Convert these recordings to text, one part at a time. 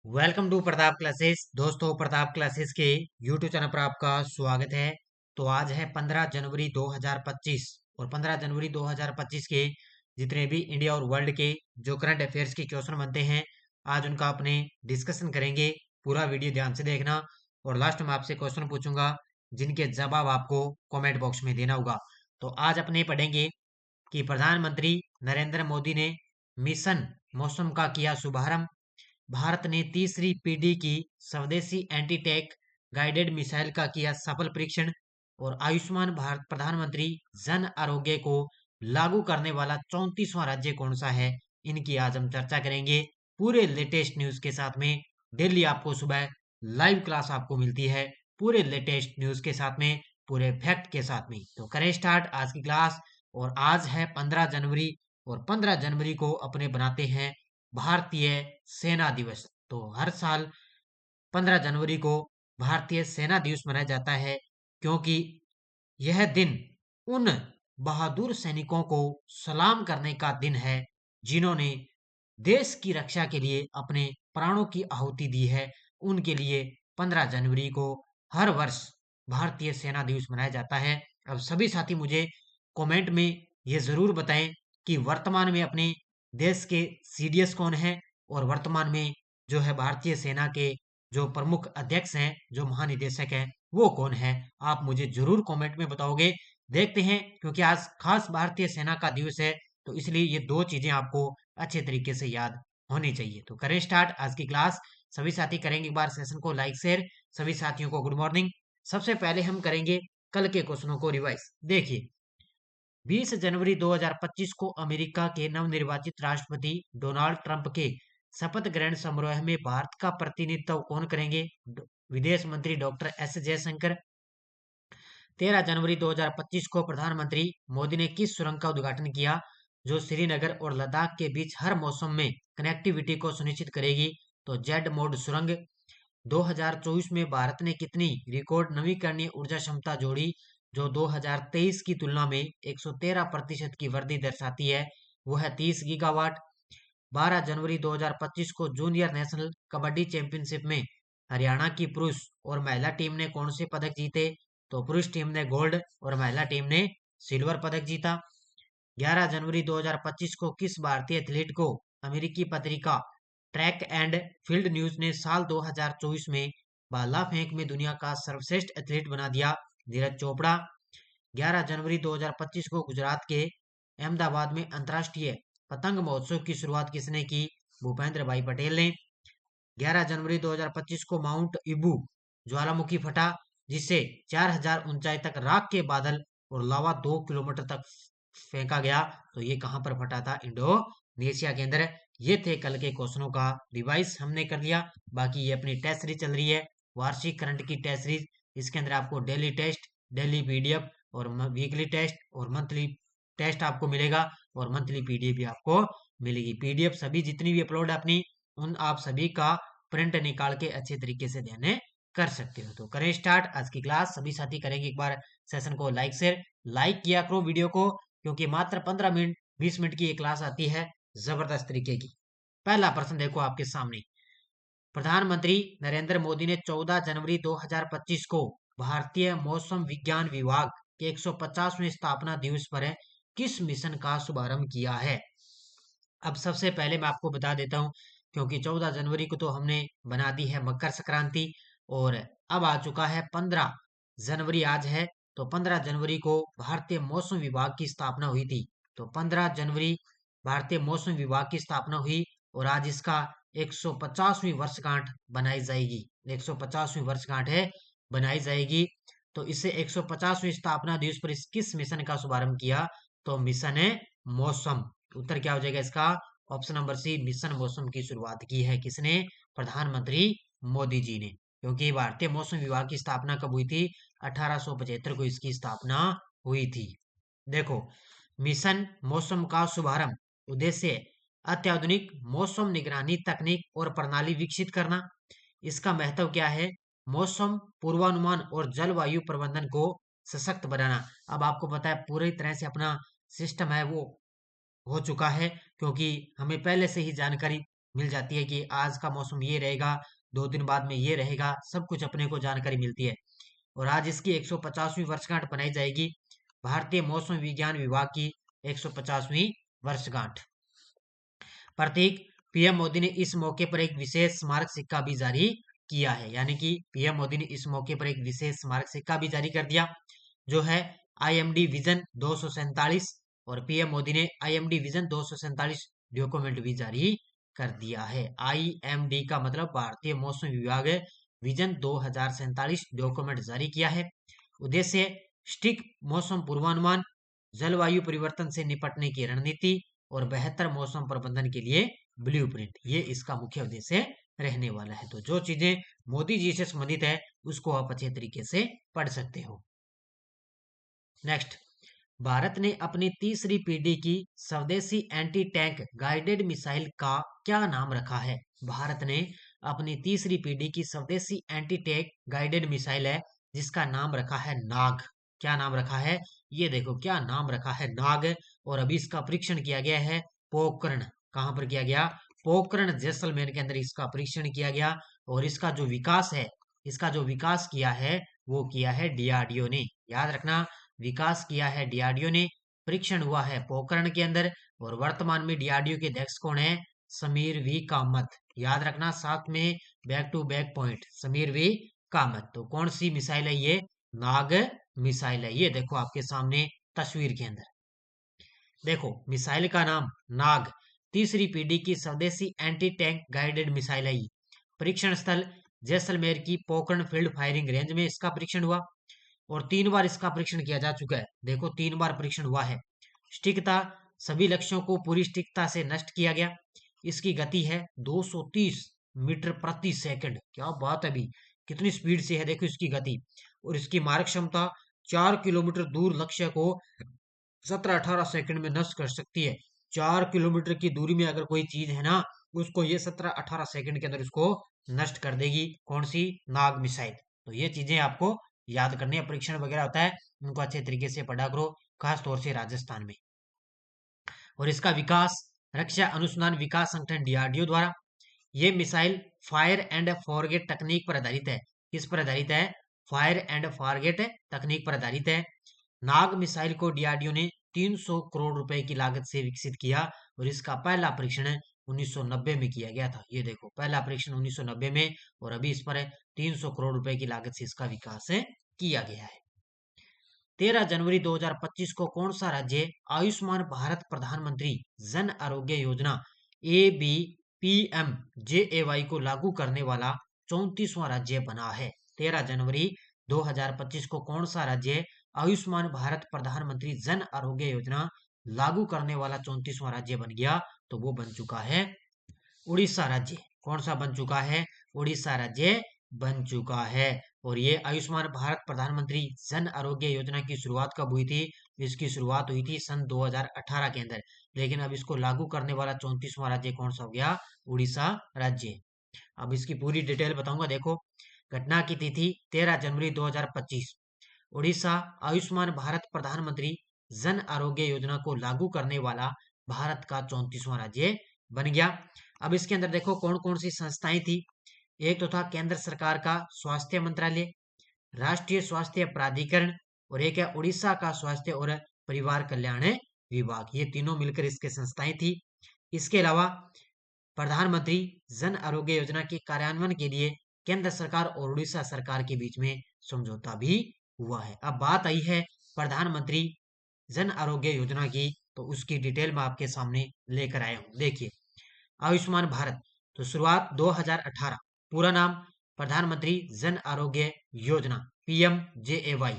Welcome to Pratap classes. दोस्तों, Pratap classes के YouTube channel पर आपका स्वागत है। तो आज है 15 जनवरी 2025 और 15 जनवरी 2025 के जितने भी इंडिया और वर्ल्ड के जो करंट अफेयर्स के क्वेश्चन बनते हैं, आज उनका अपने डिस्कशन करेंगे। पूरा वीडियो ध्यान से देखना और लास्ट में आपसे क्वेश्चन पूछूंगा जिनके जवाब आपको कमेंट बॉक्स में देना होगा। तो आज अपने पढ़ेंगे कि प्रधानमंत्री नरेंद्र मोदी ने मिशन मौसम का किया शुभारंभ। भारत ने तीसरी पीढ़ी की स्वदेशी एंटी टैंक गाइडेड मिसाइल का किया सफल परीक्षण। और आयुष्मान भारत प्रधानमंत्री जन आरोग्य को लागू करने वाला 34वां राज्य कौन सा है, इनकी आज हम चर्चा करेंगे पूरे लेटेस्ट न्यूज के साथ में। डेली आपको सुबह लाइव क्लास आपको मिलती है पूरे लेटेस्ट न्यूज के साथ में, पूरे फैक्ट के साथ में। तो करें स्टार्ट आज की क्लास। और आज है 15 जनवरी और 15 जनवरी को अपने बनाते हैं भारतीय सेना दिवस। तो हर साल 15 जनवरी को भारतीय सेना दिवस मनाया जाता है, क्योंकि यह दिन उन बहादुर सैनिकों को सलाम करने का दिन है जिन्होंने देश की रक्षा के लिए अपने प्राणों की आहुति दी है। उनके लिए 15 जनवरी को हर वर्ष भारतीय सेना दिवस मनाया जाता है। अब सभी साथी मुझे कमेंट में ये जरूर बताएं कि वर्तमान में अपने देश के सीडीएस कौन है और वर्तमान में जो है भारतीय सेना के जो प्रमुख अध्यक्ष हैं, जो महानिदेशक हैं, वो कौन है। आप मुझे जरूर कमेंट में बताओगे। देखते हैं, क्योंकि आज खास भारतीय सेना का दिवस है, तो इसलिए ये दो चीजें आपको अच्छे तरीके से याद होनी चाहिए। तो करें स्टार्ट आज की क्लास। सभी साथी करेंगे एक बार सेशन को लाइक शेयर। सभी साथियों को गुड मॉर्निंग। सबसे पहले हम करेंगे कल के क्वेश्चनों को रिवाइज। देखिए, 20 जनवरी 2025 को अमेरिका के नवनिर्वाचित राष्ट्रपति डोनाल्ड ट्रंप के शपथ ग्रहण समारोह में भारत का प्रतिनिधित्व कौन करेंगे? विदेश मंत्री डॉक्टर एस जयशंकर। 13 जनवरी 2025 को प्रधानमंत्री मोदी ने किस सुरंग का उद्घाटन किया जो श्रीनगर और लद्दाख के बीच हर मौसम में कनेक्टिविटी को सुनिश्चित करेगी? तो जेड मोड सुरंग। 2024 में भारत ने कितनी रिकॉर्ड नवीकरणीय ऊर्जा क्षमता जोड़ी जो 2023 की तुलना में 113% की वृद्धि दर्शाती है? वो है 30 गीगावाट। 12 जनवरी 2025 को जूनियर नेशनल कबड्डी चैंपियनशिप में हरियाणा की पुरुष और महिला टीम ने कौन से पदक जीते? तो पुरुष टीम ने गोल्ड और महिला टीम ने सिल्वर पदक जीता। 11 जनवरी 2025 को किस भारतीय एथलीट को अमेरिकी पत्रिका ट्रैक एंड फील्ड न्यूज ने साल 2024 में भाला फेंक में दुनिया का सर्वश्रेष्ठ एथलीट बना दिया? नीरज चोपड़ा। 11 जनवरी 2025 को गुजरात के अहमदाबाद में अंतर्राष्ट्रीय पतंग महोत्सव की शुरुआत किसने की? भूपेंद्र भाई पटेल ने। 11 जनवरी 2025 को माउंट इबू ज्वालामुखी फटा, जिससे 4000 ऊंचाई तक राख के बादल और लावा 2 किलोमीटर तक फेंका गया। तो ये कहां पर फटा था? इंडोनेशिया के अंदर। ये थे कल के क्वेश्चनों का रिवाइज हमने कर लिया। बाकी ये अपनी टेस्ट सीरीज चल रही है, वार्षिक करंट की टेस्ट सीरीज। इसके अंदर आपको डेली टेस्ट, डेली पीडीएफ और वीकली टेस्ट और मंथली टेस्ट आपको मिलेगा और मंथली पीडीएफ भी आपको मिलेगी। पीडीएफ सभी जितनी भी अपलोड है अपनी, उन आप सभी का प्रिंट निकाल के अच्छे तरीके से देने कर सकते हो। तो करें स्टार्ट आज की क्लास। सभी साथी करेंगे एक बार सेशन को लाइक शेयर। लाइक किया करो वीडियो को, क्योंकि मात्र 15 मिनट 20 मिनट की ये क्लास आती है जबरदस्त तरीके की। पहला प्रश्न देखो आपके सामने। प्रधानमंत्री नरेंद्र मोदी ने 14 जनवरी 2025 को भारतीय मौसम विज्ञान विभाग के 150वें स्थापना दिवस पर किस मिशन का शुभारंभ किया है? अब सबसे पहले मैं आपको बता देता हूं, क्योंकि 14 जनवरी को तो हमने बना दी है मकर संक्रांति और अब आ चुका है 15 जनवरी आज है। तो 15 जनवरी को भारतीय मौसम विभाग की स्थापना हुई थी। तो 15 जनवरी भारतीय मौसम विभाग की स्थापना हुई और आज इसका 150वीं वर्षगांठ बनाई जाएगी। 150वीं वर्षगांठ है, बनाई जाएगी। तो इसे 150वीं स्थापना दिवस पर इस किस मिशन का शुभारंभ किया? तो मिशन है मौसम। उत्तर क्या हो जाएगा इसका? ऑप्शन नंबर सी, मिशन मौसम की शुरुआत की है किसने? प्रधानमंत्री मोदी जी ने। क्योंकि भारतीय मौसम विभाग की स्थापना कब हुई थी? 1875 को इसकी स्थापना हुई थी। देखो, मिशन मौसम का शुभारंभ उद्देश्य अत्याधुनिक मौसम निगरानी तकनीक और प्रणाली विकसित करना। इसका महत्व क्या है? मौसम पूर्वानुमान और जलवायु प्रबंधन को सशक्त बनाना। अब आपको पता है पूरी तरह से अपना सिस्टम है वो हो चुका है, क्योंकि हमें पहले से ही जानकारी मिल जाती है कि आज का मौसम ये रहेगा, 2 दिन बाद में ये रहेगा, सब कुछ अपने को जानकारी मिलती है। और आज इसकी 150वीं वर्षगांठ मनाई जाएगी, भारतीय मौसम विज्ञान विभाग की 150वीं वर्षगांठ। प्रतीक, पीएम मोदी ने इस मौके पर एक विशेष स्मारक सिक्का भी जारी किया है, यानी कि पीएम मोदी ने इस मौके पर एक विशेष स्मारक सिक्का भी जारी कर दिया, जो है आईएमडी विजन 247। और पीएम मोदी ने आईएमडी विजन 247 डॉक्यूमेंट भी जारी कर दिया है। आईएमडी का मतलब भारतीय मौसम विभाग विजन 2047 डॉक्यूमेंट जारी किया है। उद्देश्य, सटीक मौसम पूर्वानुमान, जलवायु परिवर्तन से निपटने की रणनीति और बेहतर मौसम प्रबंधन के लिए ब्लूप्रिंट, ये इसका मुख्य उद्देश्य रहने वाला है। तो जो चीजें मोदी जी से संबंधित है उसको आप अच्छे तरीके से पढ़ सकते हो। नेक्स्ट, भारत ने अपनी तीसरी पीढ़ी की स्वदेशी एंटी टैंक गाइडेड मिसाइल का क्या नाम रखा है? भारत ने अपनी तीसरी पीढ़ी की स्वदेशी एंटी टैंक गाइडेड मिसाइल है जिसका नाम रखा है नाग। क्या नाम रखा है? ये देखो क्या नाम रखा है, नाग। और अभी इसका परीक्षण किया गया है पोखरण। कहां पर किया गया? पोखरण जैसलमेर के अंदर इसका परीक्षण किया गया। और इसका जो विकास है, इसका जो विकास किया है वो किया है डीआरडीओ ने। याद रखना, विकास किया है डीआरडीओ ने, परीक्षण हुआ है पोखरण के अंदर। और वर्तमान में डीआरडीओ के अध्यक्ष कौन है? समीर वी कामत। याद रखना, साथ में back to back point, Sameer V Kamat. तो कौन सी मिसाइल है ये? नाग मिसाइल है। ये देखो आपके सामने तस्वीर के अंदर, देखो मिसाइल का नाम नाग, तीसरी पीढ़ी की स्वदेशी एंटी टैंक गाइडेड मिसाइल है। परीक्षण स्थल जैसलमेर की पोखरण फील्ड फायरिंग रेंज में इसका परीक्षण हुआ। और 3 बार इसका परीक्षण किया जा चुका है। देखो 3 बार परीक्षण हुआ है। सटीकता, सभी लक्ष्यों को पूरी सटीकता से नष्ट किया गया। इसकी गति है 230 मीटर प्रति सेकंड। क्या बात है, अभी कितनी स्पीड से है देखो इसकी गति। और इसकी मारक क्षमता 4 किलोमीटर दूर लक्ष्य को 17-18 सेकंड में नष्ट कर सकती है। 4 किलोमीटर की दूरी में अगर कोई चीज है ना, उसको ये 17-18 सेकंड के अंदर इसको नष्ट कर देगी। कौन सी? नाग मिसाइल। तो ये चीजें आपको याद करनी है, परीक्षण वगैरह होता है उनको अच्छे तरीके से पढ़ा करो, खास तौर से राजस्थान में। और इसका विकास रक्षा अनुसंधान विकास संगठन डीआरडीओ द्वारा। ये मिसाइल फायर एंड फॉरगेट तकनीक पर आधारित है। किस पर आधारित है? फायर एंड फॉरगेट तकनीक पर आधारित है। नाग मिसाइल को डीआरडीओ ने 300 करोड़ रुपए की लागत से विकसित किया। और इसका पहला परीक्षण 1990 में किया गया था। ये देखो पहला परीक्षण 1990 में, और अभी इस पर 300 करोड़ रुपए की लागत से इसका विकास किया गया है। 13 जनवरी 2025 को कौन सा राज्य आयुष्मान भारत प्रधानमंत्री जन आरोग्य योजना ABPMJAY को लागू करने वाला 34वां राज्य बना है? 13 जनवरी 2025 को कौन सा राज्य आयुष्मान भारत प्रधानमंत्री जन आरोग्य योजना लागू करने वाला 34वां राज्य बन गया? तो वो बन चुका है उड़ीसा राज्य। कौन सा बन चुका है? उड़ीसा राज्य बन चुका है। और ये आयुष्मान भारत प्रधानमंत्री जन आरोग्य योजना की शुरुआत कब हुई थी? इसकी शुरुआत हुई थी सन 2018 के अंदर। लेकिन अब इसको लागू करने वाला 34वां राज्य कौन सा हो गया? उड़ीसा राज्य। अब इसकी पूरी डिटेल बताऊंगा। देखो, घटना की तिथि 13 जनवरी 2025। उड़ीसा आयुष्मान भारत प्रधानमंत्री जन आरोग्य योजना को लागू करने वाला भारत का 34वां राज्य बन गया। अब इसके अंदर देखो कौन कौन सी संस्थाएं थी। एक तो था केंद्र सरकार का स्वास्थ्य मंत्रालय, राष्ट्रीय स्वास्थ्य प्राधिकरण, और एक है उड़ीसा का स्वास्थ्य और परिवार कल्याण विभाग। ये तीनों मिलकर इसके संस्थाएं थी। इसके अलावा प्रधानमंत्री जन आरोग्य योजना के कार्यान्वयन के लिए केंद्र सरकार और उड़ीसा सरकार के बीच में समझौता भी हुआ है। अब बात आई है प्रधानमंत्री जन आरोग्य योजना की, तो उसकी डिटेल मैं आपके सामने लेकर आया हूं। देखिए, आयुष्मान भारत, तो शुरुआत 2018, पूरा नाम प्रधानमंत्री जन आरोग्य योजना PMJAY।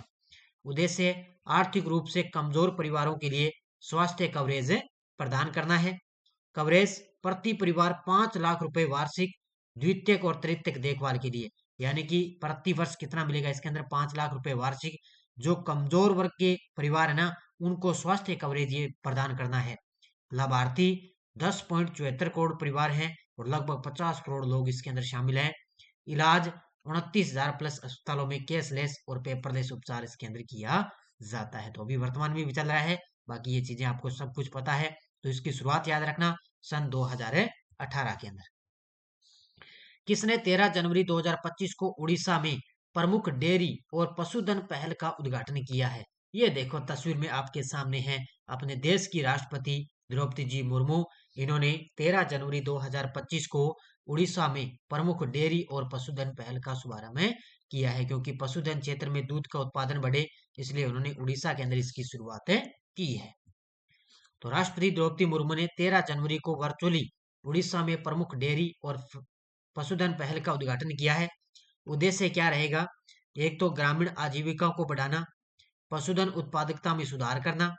उद्देश्य आर्थिक रूप से कमजोर परिवारों के लिए स्वास्थ्य कवरेज प्रदान करना है। कवरेज प्रति परिवार 5 लाख रुपए वार्षिक द्वितीयक और तृतीयक देखभाल के लिए, यानी कि प्रति वर्ष कितना मिलेगा इसके अंदर? 5 लाख रुपए वार्षिक। जो कमजोर वर्ग के परिवार है ना, उनको स्वास्थ्य कवरेज ये प्रदान करना है। लाभार्थी 10.74 करोड़ परिवार हैं और लगभग 50 करोड़ लोग इसके अंदर शामिल हैं। इलाज 29,000 प्लस अस्पतालों में कैशलेस और पेपरलेस उपचार इसके अंदर किया जाता है। तो अभी वर्तमान में भी चल रहा है। बाकी ये चीजें आपको सब कुछ पता है। तो इसकी शुरुआत याद रखना सन 2018 2018 के अंदर। किसने 13 जनवरी 2025 को उड़ीसा में प्रमुख डेयरी और पशुधन पहल का उद्घाटन किया है? ये देखो तस्वीर में आपके सामने है अपने देश की राष्ट्रपति द्रौपदी जी मुर्मू। इन्होंने 13 जनवरी 2025 को उड़ीसा में प्रमुख डेयरी और पशुधन पहल का शुभारंभ किया है, क्योंकि पशुधन क्षेत्र में दूध का उत्पादन बढ़े, इसलिए उन्होंने उड़ीसा के अंदर इसकी शुरुआत की है। तो राष्ट्रपति द्रौपदी मुर्मू ने 13 जनवरी को वर्चुअली उड़ीसा में प्रमुख डेयरी और पशुधन पहल का उद्घाटन किया है। उद्देश्य क्या रहेगा? एक तो ग्रामीण आजीविका को बढ़ाना, पशुधन उत्पादकता में सुधार करना,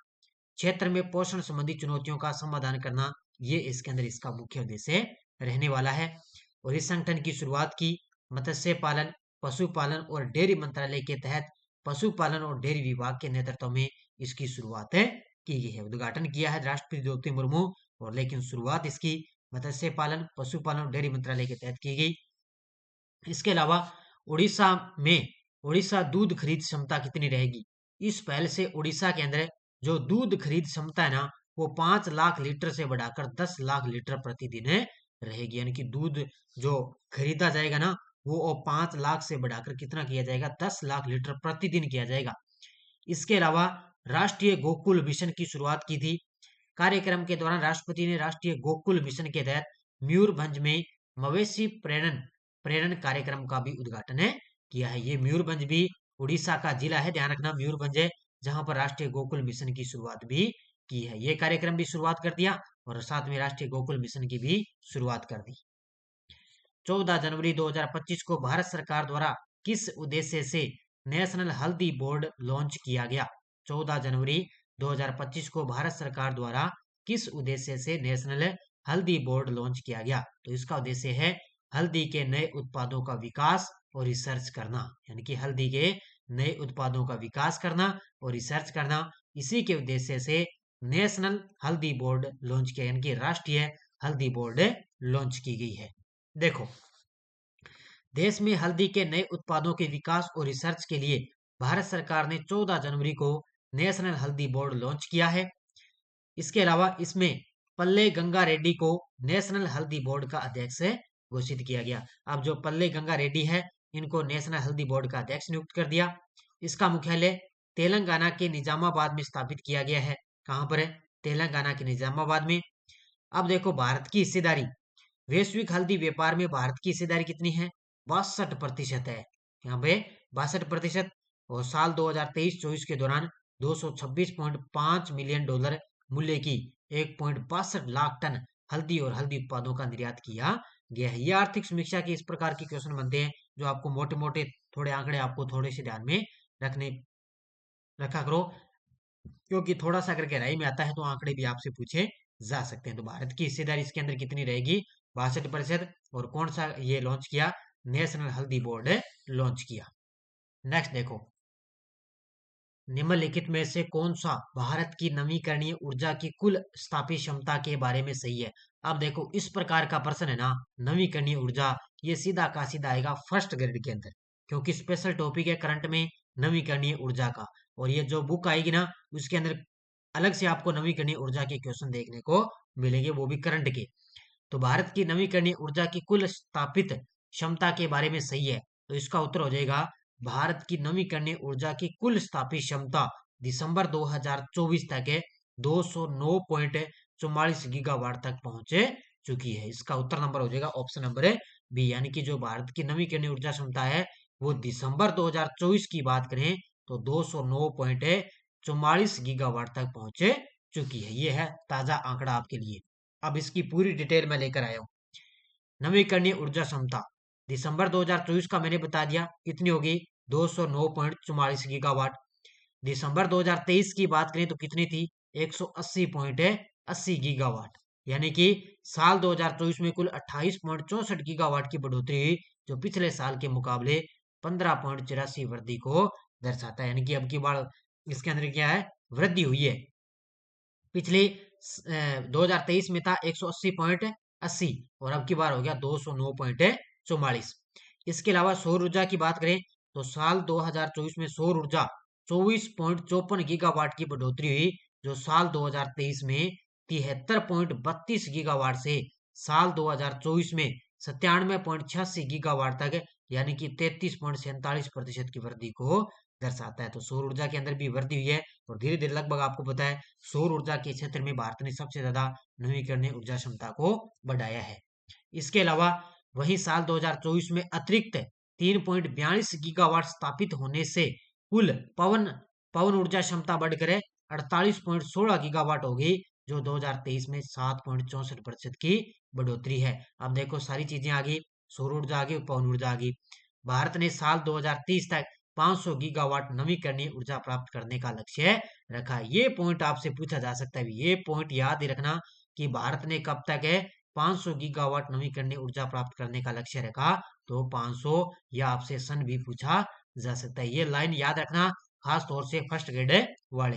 क्षेत्र में पोषण संबंधी चुनौतियों का समाधान करना, ये इसके अंदर इसका मुख्य उद्देश्य रहने वाला है। और इस संगठन की शुरुआत की मत्स्य पालन, पशुपालन और डेयरी मंत्रालय के तहत पशुपालन और डेयरी विभाग के नेतृत्व में इसकी शुरुआत की गई है। उद्घाटन किया है राष्ट्रपति द्रौपदी मुर्मू, और लेकिन शुरुआत इसकी मत्स्य पालन, पशुपालन और डेयरी मंत्रालय के तहत की गई। इसके अलावा उड़ीसा में उड़ीसा दूध खरीद क्षमता कितनी रहेगी? इस पहल से उड़ीसा के अंदर जो दूध खरीद क्षमता है ना, वो 5 लाख लीटर से बढ़ाकर 10 लाख लीटर प्रतिदिन रहेगी। यानी कि दूध जो खरीदा जाएगा ना, वो 5 लाख से बढ़ाकर कितना किया जाएगा? 10 लाख लीटर प्रतिदिन किया जाएगा। इसके अलावा राष्ट्रीय गोकुल मिशन की शुरुआत की थी। कार्यक्रम के दौरान राष्ट्रपति ने राष्ट्रीय गोकुल मिशन के तहत मयूरभंज में मवेशी प्रेरण कार्यक्रम का भी उद्घाटन किया है। ये मयूरभंज भी उड़ीसा का जिला है, ध्यान रखना मयूरभंज है, जहां पर राष्ट्रीय गोकुल मिशन की शुरुआत भी की है। ये कार्यक्रम भी शुरुआत कर दिया और साथ में राष्ट्रीय गोकुल मिशन की भी शुरुआत कर दी। 14 जनवरी 2025 को भारत सरकार द्वारा किस उद्देश्य से नेशनल हल्दी बोर्ड लॉन्च किया गया? 14 जनवरी 2025 को भारत सरकार द्वारा किस उद्देश्य से नेशनल हल्दी बोर्ड लॉन्च किया गया? तो इसका उद्देश्य है हल्दी के नए उत्पादों का विकास और रिसर्च करना, यानी कि हल्दी के नए उत्पादों का विकास करना और रिसर्च करना। इसी के उद्देश्य से नेशनल हल्दी बोर्ड लॉन्च किया, यानी कि राष्ट्रीय हल्दी बोर्ड लॉन्च की गई है। देखो, देश में हल्दी के नए उत्पादों के विकास और रिसर्च के लिए भारत सरकार ने 14 जनवरी को नेशनल हल्दी बोर्ड लॉन्च किया है। इसके अलावा इसमें पल्ले गंगा रेड्डी को नेशनल हल्दी बोर्ड का अध्यक्ष घोषित किया गया। अब जो पल्ले गंगा रेड्डी है, इनको नेशनल हल्दी बोर्ड का अध्यक्ष नियुक्त कर दिया। इसका मुख्यालय तेलंगाना के निजामाबाद में स्थापित किया गया है। कहां पर है? तेलंगाना के निजामाबाद में। अब देखो भारत की हिस्सेदारी, वैश्विक हल्दी व्यापार में भारत की हिस्सेदारी कितनी है? 62% है। यहाँ पे 62%। और साल 2023-24 के दौरान 226.5 मिलियन डॉलर मूल्य की 1.62 लाख टन हल्दी और हल्दी उत्पादों का निर्यात किया गया है। ये आर्थिक समीक्षा के इस प्रकार के क्वेश्चन बनते हैं जो आपको मोटे मोटे थोड़े आंकड़े आपको थोड़े से ध्यान में रखा करो, क्योंकि थोड़ा सा अगर गहराई में आता है तो आंकड़े भी आपसे पूछे जा सकते हैं। तो भारत की हिस्सेदारी इसके अंदर कितनी रहेगी? 62%। और कौन सा ये लॉन्च किया? नेशनल हल्दी बोर्ड लॉन्च किया। नेक्स्ट देखो, निम्नलिखित में से कौन सा भारत की नवीकरणीय ऊर्जा की कुल स्थापित क्षमता के बारे में सही है? अब देखो, इस प्रकार का प्रश्न है ना, नवीकरणीय ऊर्जा, ये सीधा का सीधा आएगा फर्स्ट ग्रेड के अंदर, क्योंकि स्पेशल टॉपिक है करंट में नवीकरणीय ऊर्जा का। और ये जो बुक आएगी ना, उसके अंदर अलग से आपको नवीकरणीय ऊर्जा के क्वेश्चन देखने को मिलेंगे, वो भी करंट के। तो भारत की नवीकरणीय ऊर्जा की कुल स्थापित क्षमता के बारे में सही है, तो इसका उत्तर हो जाएगा भारत की नवीकरणीय ऊर्जा की कुल स्थापित क्षमता दिसंबर 2024 तक 209.44 गीगावाट तक पहुंचे चुकी है। इसका उत्तर नंबर हो जाएगा ऑप्शन नंबर बी, यानी कि जो भारत की नवीकरणीय ऊर्जा क्षमता है वो दिसंबर 2024 की बात करें तो 209.44 गीगावाट तक पहुंचे चुकी है। ये है ताजा आंकड़ा आपके लिए। अब इसकी पूरी डिटेल में लेकर आया हूं। नवीकरणीय ऊर्जा क्षमता दिसंबर 2024 का मैंने बता दिया कितनी होगी? 209.44 गीगावाट। दिसंबर 2023 की बात करें तो कितनी थी? 180.80 गीगावाट। यानी कि साल 2024 में कुल 28.64 गीगावाट की बढ़ोतरी हुई, जो पिछले साल के मुकाबले 15.84 वृद्धि को दर्शाता है। यानी कि अब की बार इसके अंदर क्या है? वृद्धि हुई है। पिछले 2023 में था 180.80 और अब की बार हो गया 209.44। इसके अलावा सौर ऊर्जा की बात करें तो साल 2024 में सौर ऊर्जा 24.54 गीगावाट की बढ़ोतरी हुई, जो साल 2023 में 73.32 गीगावाट से साल 2024 में 97.86 गीगावाट तक, यानी कि 33.47% की वृद्धि को दर्शाता है। तो सौर ऊर्जा के अंदर भी वृद्धि हुई है और धीरे धीरे लगभग आपको पता है सौर ऊर्जा के क्षेत्र में भारत ने सबसे ज्यादा नवीकरणीय ऊर्जा क्षमता को बढ़ाया है। इसके अलावा वही साल 2024 में अतिरिक्त 3.42 गीगावाट स्थापित होने से कुल पवन पवन ऊर्जा क्षमता बढ़कर 48.16 गीगावाट हो गई, जो 2023 में 7.64% की बढ़ोतरी है। अब देखो सारी चीजें आ गई, सौर ऊर्जा आ गई, पवन ऊर्जा आ गई। भारत ने साल 2030 तक 500 गीगावाट नवीकरणीय ऊर्जा प्राप्त करने का लक्ष्य रखा है। ये पॉइंट आपसे पूछा जा सकता है, ये पॉइंट याद ही रखना कि भारत ने कब तक है 500 गीगावाट नवीकरणीय ऊर्जा प्राप्त करने का लक्ष्य रखा। तो 500 या आपसे सन भी पूछा जा सकता है, ये लाइन याद रखना खास तौर से फर्स्ट ग्रेड वाले।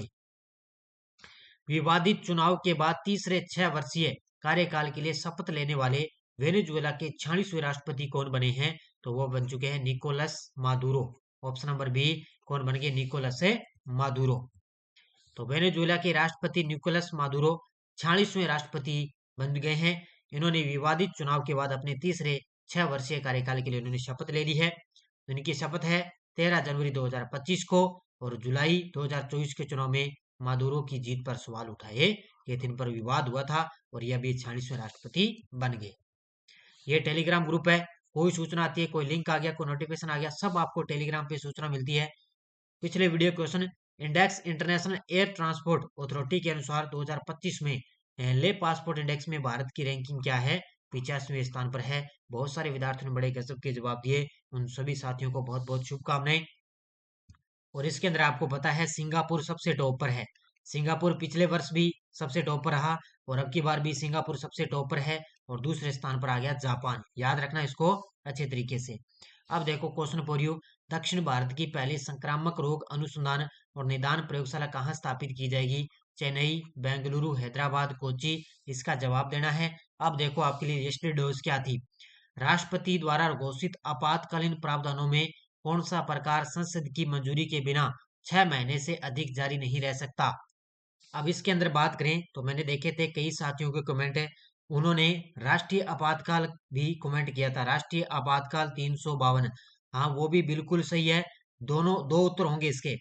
विवादित चुनाव के बाद तीसरे 6 वर्षीय कार्यकाल के लिए शपथ लेने वाले वेनेजुएला के 46वें राष्ट्रपति कौन बने हैं? तो वो बन चुके हैं Nicolas Maduro. Option number B कौन बन गए? Nicolas Maduro. तो वेनेजुएला के राष्ट्रपति निकोलस मादुरो 46वें राष्ट्रपति बन गए हैं। इन्होंने विवादित चुनाव के बाद अपने तीसरे 6 वर्षीय कार्यकाल के लिए इन्होंने शपथ ले ली है। इनकी शपथ है 13 जनवरी 2025 को, और जुलाई 2024 के चुनाव में मादुरो की जीत पर सवाल उठाए ये इन पर विवाद हुआ था और ये अभी 46वें राष्ट्रपति बन गए। ये टेलीग्राम ग्रुप है, कोई सूचना आती है, कोई लिंक आ गया, कोई नोटिफिकेशन आ गया, सब आपको टेलीग्राम पे सूचना मिलती है। पिछले video question, index international air transport authority के अनुसार 2025 में ले पासपोर्ट इंडेक्स में भारत की रैंकिंग क्या है? 85वें स्थान पर है। बहुत सारे विद्यार्थियों ने बड़े गजब के जवाब दिए, उन सभी साथियों को बहुत बहुत शुभकामनाएं। और इसके अंदर आपको पता है सिंगापुर सबसे टॉप पर है। सिंगापुर पिछले वर्ष भी सबसे टॉप पर रहा और अब की बार भी सिंगापुर सबसे टॉप पर है, और दूसरे स्थान पर आ गया जापान। याद रखना इसको अच्छे तरीके से। अब देखो क्वेश्चन फॉर यू, दक्षिण भारत की पहली संक्रामक रोग अनुसंधान और निदान प्रयोगशाला कहाँ स्थापित की जाएगी? चेन्नई, बेंगलुरु, हैदराबाद, कोच्चि? इसका जवाब देना है। अब देखो आपके लिए यस्टरडे डोज क्या थी। राष्ट्रपति द्वारा घोषित आपातकालीन प्रावधानों में कौन सा प्रकार संसद की मंजूरी के बिना 6 महीने से अधिक जारी नहीं रह सकता? अब इसके अंदर बात करें तो मैंने देखे थे कई साथियों के कमेंट है, उन्होंने राष्ट्रीय आपातकाल भी कमेंट किया था, राष्ट्रीय आपातकाल 352। हाँ वो भी बिल्कुल सही है। दोनों दो उत्तर होंगे इसके,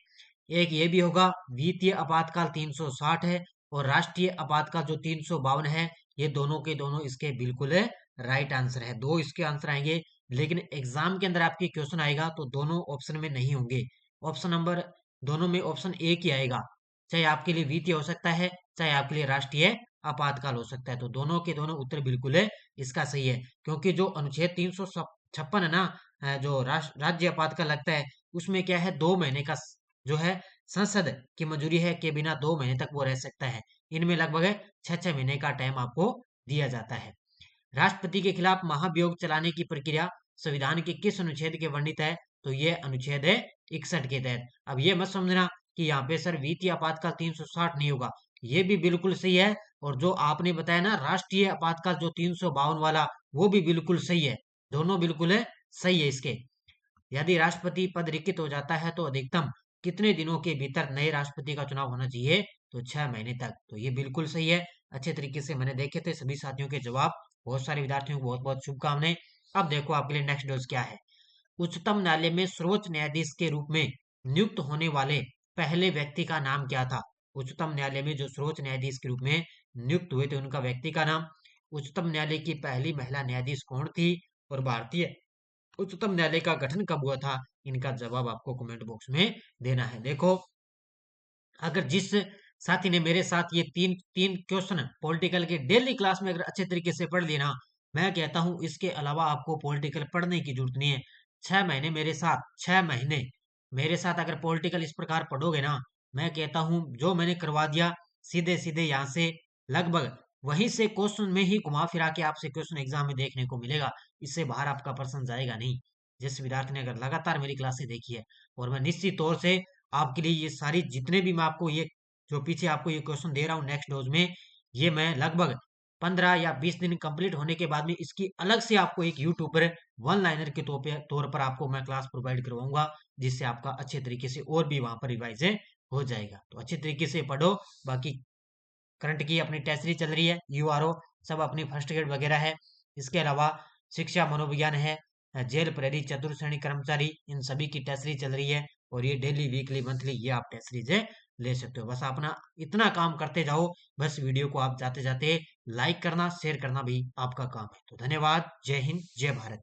एक ये भी होगा वित्तीय आपातकाल 360 है, और राष्ट्रीय आपातकाल जो 352 है, ये दोनों के दोनों इसके बिल्कुल राइट आंसर है। दो इसके आंसर आएंगे, लेकिन एग्जाम के अंदर आपके क्वेश्चन आएगा तो दोनों ऑप्शन में नहीं होंगे। ऑप्शन नंबर दोनों में ऑप्शन एक ही आएगा, चाहे आपके लिए वित्तीय हो सकता है, चाहे आपके लिए राष्ट्रीय आपातकाल हो सकता है। तो दोनों के दोनों उत्तर बिल्कुल है इसका सही है, क्योंकि जो अनुच्छेद 356 है ना, जो राज्य आपातकाल लगता है, उसमें क्या है 2 महीने का जो है संसद की मंजूरी है के बिना 2 महीने तक वो रह सकता है। इनमें लगभग 6 महीने का टाइम आपको दिया जाता है। राष्ट्रपति के खिलाफ महाभियोग चलाने की प्रक्रिया संविधान के किस अनुच्छेद के वर्णित है? तो ये अनुच्छेद है 61 के तहत। अब ये मत समझना कि यहाँ पे सर वित्तीय आपातकाल 360 नहीं होगा, ये भी बिल्कुल सही है। और जो आपने बताया ना राष्ट्रीय आपातकाल जो 352 वाला, वो भी बिल्कुल सही है। दोनों बिल्कुल है सही है इसके। यदि राष्ट्रपति पद रिक्त हो जाता है तो अधिकतम कितने दिनों के भीतर नए राष्ट्रपति का चुनाव होना चाहिए? तो 6 महीने तक। तो ये बिल्कुल सही है। अच्छे तरीके से मैंने देखे थे सभी साथियों के जवाब। बहुत सारे विद्यार्थियों को बहुत बहुत शुभकामनाएं। अब देखो आपके लिए नेक्स्ट डोज क्या है। उच्चतम न्यायालय में सर्वोच्च न्यायाधीश के रूप में नियुक्त होने वाले पहले व्यक्ति का नाम क्या था? उच्चतम न्यायालय में जो सर्वोच्च न्यायाधीश के रूप में नियुक्त हुए थे उनका व्यक्ति का नाम। उच्चतम न्यायालय की पहली महिला न्यायाधीश कौन थी? और भारतीय उच्चतम न्यायालय का गठन कब हुआ था? इनका जवाब आपको कमेंट बॉक्स में देना है। देखो अगर जिस साथी ने मेरे साथ ये तीन तीन क्वेश्चन पॉलिटिकल के डेली क्लास में अगर अच्छे तरीके से पढ़ लिए ना, मैं कहता हूं इसके अलावा आपको पॉलिटिकल पढ़ने की जरूरत नहीं है। 6 महीने मेरे साथ, 6 महीने मेरे साथ अगर पॉलिटिकल इस प्रकार पढ़ोगे ना, मैं कहता हूं जो मैंने करवा दिया सीधे सीधे यहाँ से लगभग वहीं से क्वेश्चन में ही घुमा फिरा के आपसे क्वेश्चन एग्जाम में देखने को मिलेगा। इससे बाहर आपका पर्सन जाएगा नहीं। जिस विद्यार्थी ने अगर लगातार मेरी क्लासेस देखी है, और मैं निश्चित तौर से आपके लिए ये सारी जितने भी मैं आपको ये जो पीछे आपको ये क्वेश्चन दे रहा हूँ नेक्स्ट डोज में, ये मैं लगभग 15 या 20 दिन कंप्लीट होने के बाद में इसकी अलग से आपको एक यूट्यूब पर वन लाइनर के तौर पर आपको मैं क्लास प्रोवाइड करवाऊंगा, जिससे आपका अच्छे तरीके से और भी वहां पर रिवाइज हो जाएगा। तो अच्छे तरीके से पढ़ो। बाकी करंट की अपनी टेस्ट सीरीज चल रही है, यूआरओ सब अपनी फर्स्ट ग्रेड वगैरह है। इसके अलावा शिक्षा मनोविज्ञान है, जेल प्रहरी, चतुर्थ श्रेणी कर्मचारी, इन सभी की टेस्ट सीरीज चल रही है। और ये डेली, वीकली, मंथली ये आप टेस्ट सीरीज ले सकते हो। बस अपना इतना काम करते जाओ, बस वीडियो को आप जाते जाते लाइक करना, शेयर करना भी आपका काम है। तो धन्यवाद। जय हिंद, जय भारत।